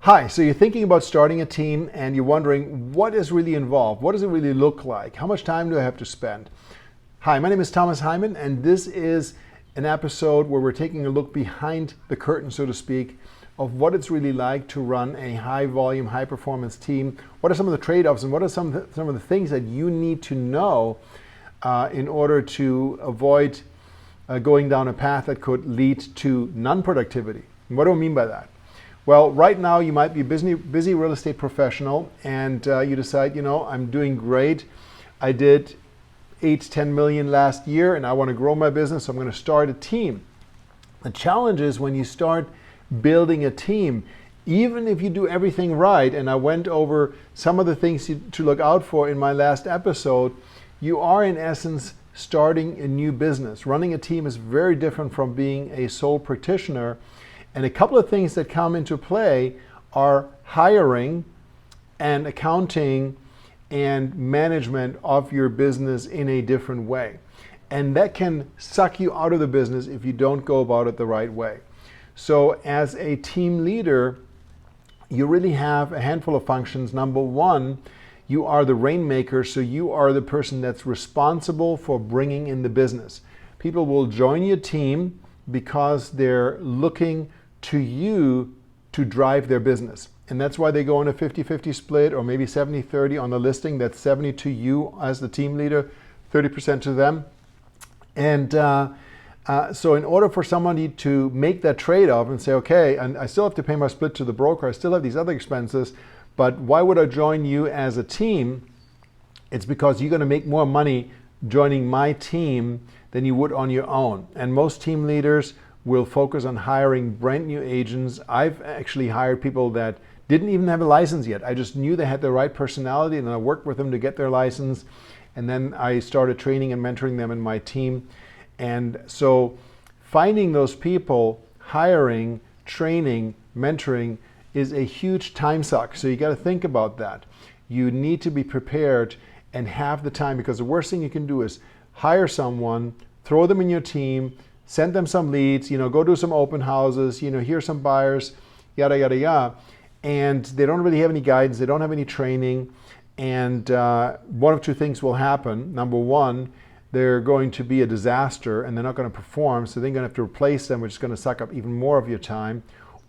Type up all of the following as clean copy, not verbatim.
Hi, so you're thinking about starting a team and you're wondering what is really involved? What does it really look like? How much time do I have to spend? Hi, my name is Thomas Heimann, and this is an episode where we're taking a look behind the curtain, so to speak, of what it's really like to run a high volume, high performance team. What are some of the trade-offs and what are some of the things that you need to know in order to avoid going down a path that could lead to non-productivity? And what do I mean by that? Well, right now you might be a busy real estate professional and you decide, I'm doing great. I did 8-10 million last year and I want to grow my business, so I'm going to start a team. The challenge is when you start building a team, even if you do everything right, and I went over some of the things to look out for in my last episode, you are in essence starting a new business. Running a team is very different from being a sole practitioner. And a couple of things that come into play are hiring and accounting and management of your business in a different way. And that can suck you out of the business if you don't go about it the right way. So as a team leader, you really have a handful of functions. Number one, you are the rainmaker, so you are the person that's responsible for bringing in the business. People will join your team because they're looking to you to drive their business. And that's why they go on a 50-50 split or maybe 70-30 on the listing. That's 70 to you as the team leader, 30% to them. And so in order for somebody to make that trade-off and say, okay, and I still have to pay my split to the broker, I still have these other expenses, but why would I join you as a team? It's because you're going to make more money joining my team than you would on your own. And most team leaders will focus on hiring brand new agents. I've actually hired people that didn't even have a license yet. I just knew they had the right personality and I worked with them to get their license. And then I started training and mentoring them in my team. And so finding those people, hiring, training, mentoring is a huge time suck. So you got to think about that. You need to be prepared and have the time, because the worst thing you can do is hire someone, throw them in your team, send them some leads, go do some open houses, hear some buyers, yada, yada, yada. And they don't really have any guidance, they don't have any training. And one of two things will happen. Number one, they're going to be a disaster and they're not going to perform, so they're going to have to replace them, which is going to suck up even more of your time.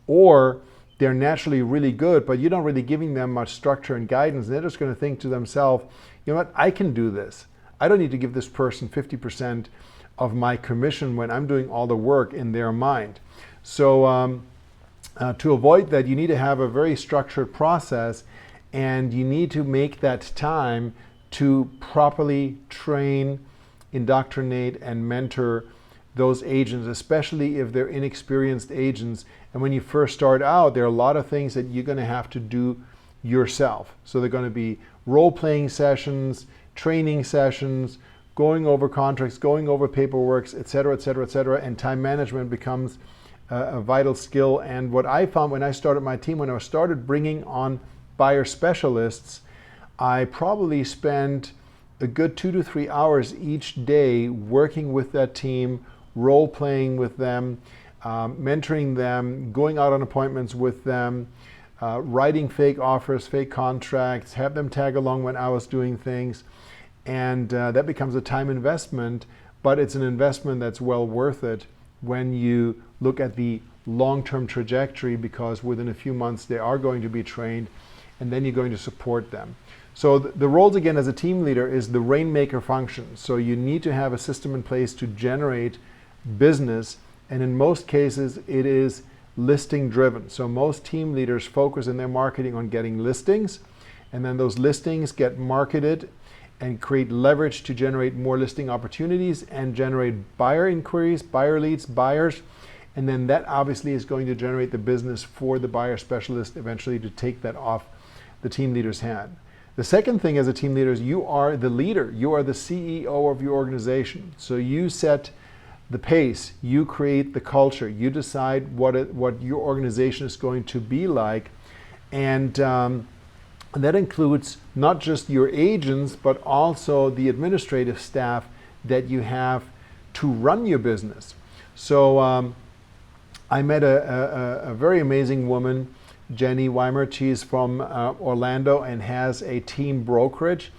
Or they're naturally really good, but you're not really giving them much structure and guidance. And they're just going to think to themselves, you know what, I can do this. I don't need to give this person 50% of my commission when I'm doing all the work in their mind. So to avoid that, you need to have a very structured process, and you need to make that time to properly train, indoctrinate, and mentor those agents, especially if they're inexperienced agents. And when you first start out, there are a lot of things that you're going to have to do yourself. So they're going to be role-playing sessions, training sessions, going over contracts, going over paperwork, et cetera, et cetera, et cetera, and time management becomes a vital skill. And what I found when I started my team, when I started bringing on buyer specialists, I probably spent a good 2 to 3 hours each day working with that team, role-playing with them, mentoring them, going out on appointments with them, writing fake offers, fake contracts, have them tag along when I was doing things. And that becomes a time investment, but it's an investment that's well worth it when you look at the long-term trajectory, because within a few months they are going to be trained and then you're going to support them. So the roles again as a team leader is the rainmaker function. So you need to have a system in place to generate business, and in most cases it is listing driven. So most team leaders focus in their marketing on getting listings, and then those listings get marketed and create leverage to generate more listing opportunities and generate buyer inquiries, buyer leads, buyers. And then that obviously is going to generate the business for the buyer specialist eventually to take that off the team leader's hand. The second thing as a team leader is you are the leader. You are the CEO of your organization. So you set the pace, you create the culture, you decide what your organization is going to be like. And that includes not just your agents, but also the administrative staff that you have to run your business. So I met a very amazing woman Jenny Weimer. She's from Orlando and has a team brokerage.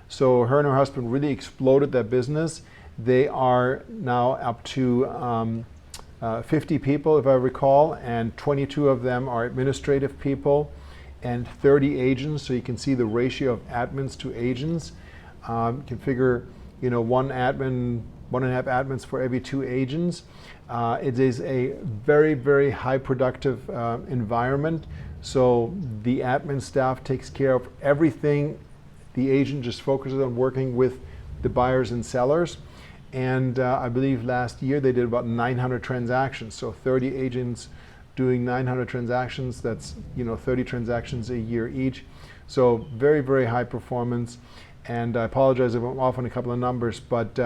So her and her husband really exploded that business. They are now up to 50 people, if I recall, and 22 of them are administrative people and 30 agents. So you can see the ratio of admins to agents. You can figure, one admin, 1.5 admins for every 2 agents. It is a very, very high productive environment. So the admin staff takes care of everything. The agent just focuses on working with the buyers and sellers. And I believe last year they did about 900 transactions. So 30 agents doing 900 transactions, that's 30 transactions a year each. So very, very high performance. And I apologize if I'm off on a couple of numbers, but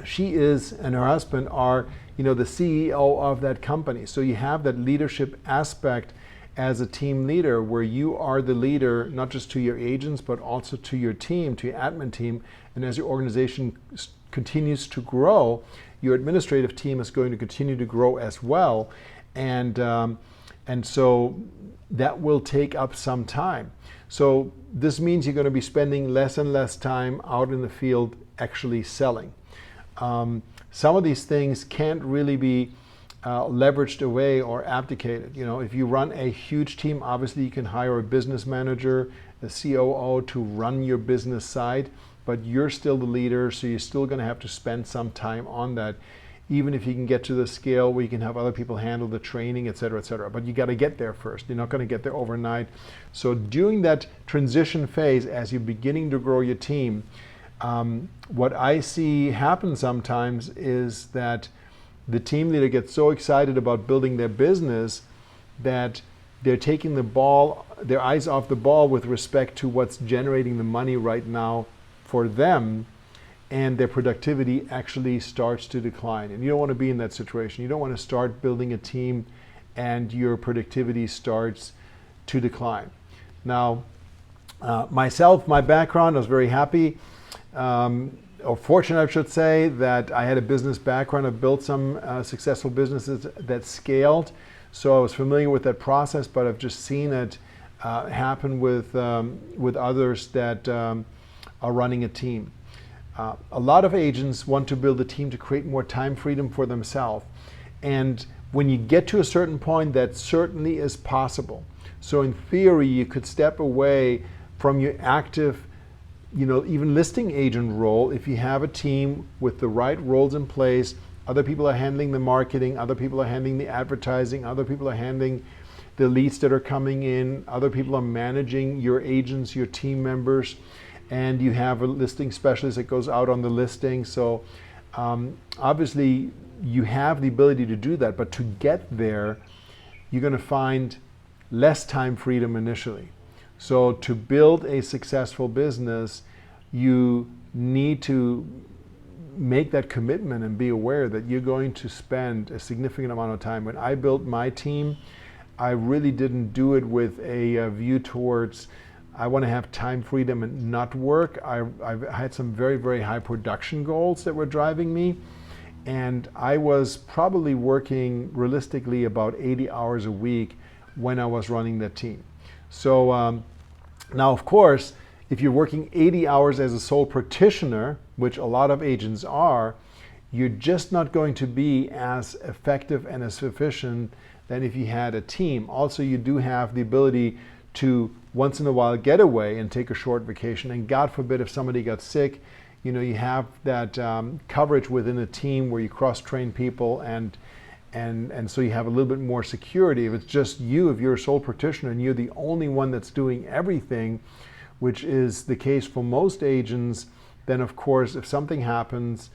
she is and her husband are the CEO of that company. So you have that leadership aspect as a team leader, where you are the leader not just to your agents but also to your team, to your admin team. And as your organization continues to grow, your administrative team is going to continue to grow as well. And so that will take up some time. So this means you're going to be spending less and less time out in the field actually selling. Some of these things can't really be leveraged away or abdicated. If you run a huge team, obviously you can hire a business manager, a COO to run your business side, but you're still the leader, so you're still going to have to spend some time on that, even if you can get to the scale where you can have other people handle the training, et cetera, et cetera. But you got to get there first. You're not going to get there overnight. So during that transition phase, as you're beginning to grow your team, what I see happen sometimes is that the team leader gets so excited about building their business that they're taking their eyes off the ball with respect to what's generating the money right now for them, and their productivity actually starts to decline. And you don't want to be in that situation. You don't want to start building a team and your productivity starts to decline. Now, myself, my background, I was very happy, or fortunate, I should say, that I had a business background. I've built some successful businesses that scaled. So I was familiar with that process, but I've just seen it happen with others that are running a team. A lot of agents want to build a team to create more time freedom for themselves. And when you get to a certain point, that certainly is possible. So in theory, you could step away from your active, even listing agent role if you have a team with the right roles in place. Other people are handling the marketing, other people are handling the advertising, other people are handling the leads that are coming in, other people are managing your agents, your team members, and you have a listing specialist that goes out on the listing. So obviously you have the ability to do that, but to get there, you're going to find less time freedom initially. So to build a successful business, you need to make that commitment and be aware that you're going to spend a significant amount of time. When I built my team, I really didn't do it with a view towards I want to have time freedom and not work. I've had some very, very high production goals that were driving me. And I was probably working realistically about 80 hours a week when I was running that team. So now, of course, if you're working 80 hours as a sole practitioner, which a lot of agents are, you're just not going to be as effective and as efficient than if you had a team. Also, you do have the ability to once in a while get away and take a short vacation. And God forbid if somebody got sick, you have that coverage within a team where you cross-train people and so you have a little bit more security. If it's just you, if you're a sole practitioner and you're the only one that's doing everything, which is the case for most agents, then of course, if something happens,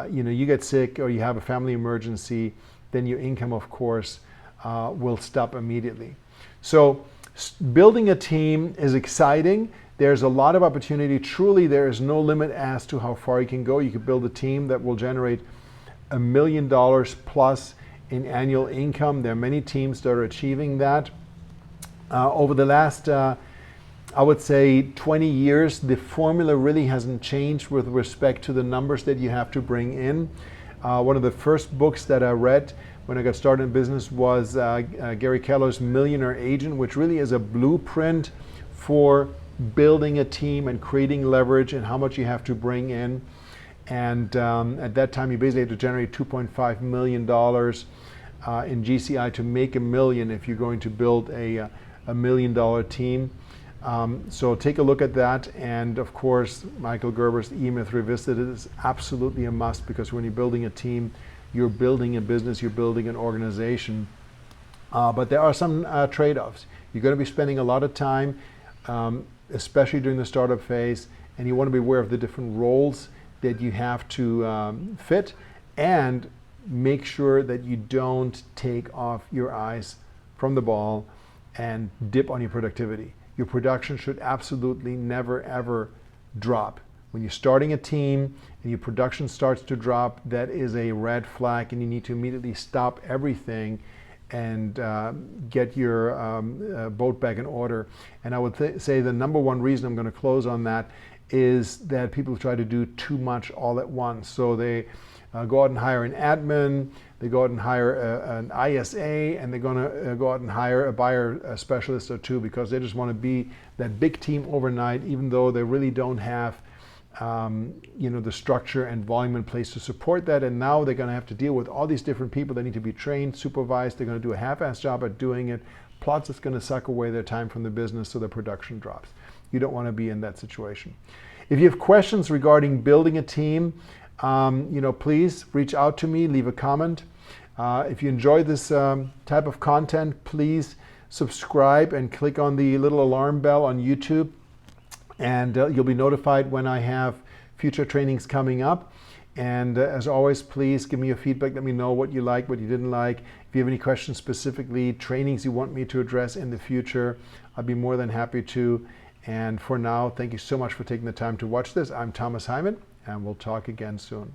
you get sick or you have a family emergency, then your income, of course, will stop immediately. So building a team is exciting. There's a lot of opportunity. Truly, there is no limit as to how far you can go. You could build a team that will generate $1 million plus in annual income. There are many teams that are achieving that. Over the last, I would say, 20 years, the formula really hasn't changed with respect to the numbers that you have to bring in. One of the first books that I read when I got started in business was Gary Keller's Millionaire Agent, which really is a blueprint for building a team and creating leverage and how much you have to bring in. And at that time, you basically had to generate $2.5 million in GCI to make $1 million if you're going to build a $1 million team. So take a look at that. And of course, Michael Gerber's E-Myth Revisited is absolutely a must, because when you're building a team, you're building a business, you're building an organization. But there are some trade-offs. You're going to be spending a lot of time, especially during the startup phase, and you want to be aware of the different roles that you have to fit, and make sure that you don't take off your eyes from the ball and dip on your productivity. Your production should absolutely never ever drop. When you're starting a team and your production starts to drop, that is a red flag, and you need to immediately stop everything and get your boat back in order. And I would say the number one reason, I'm going to close on that, is that people try to do too much all at once. So they go out and hire an admin, they go out and hire an ISA, and they're going to go out and hire a buyer specialist or two, because they just want to be that big team overnight, even though they really don't have the structure and volume in place to support that. And now they're going to have to deal with all these different people. They need to be trained, supervised. They're going to do a half-assed job at doing it. Plus, it's going to suck away their time from the business, so their production drops. You don't want to be in that situation. If you have questions regarding building a team, please reach out to me, leave a comment. If you enjoy this type of content, please subscribe and click on the little alarm bell on YouTube, and you'll be notified when I have future trainings coming up. And as always, please give me your feedback. Let me know what you liked, what you didn't like. If you have any questions specifically, trainings you want me to address in the future, I'd be more than happy to. And for now, thank you so much for taking the time to watch this. I'm Thomas Heimann, and we'll talk again soon.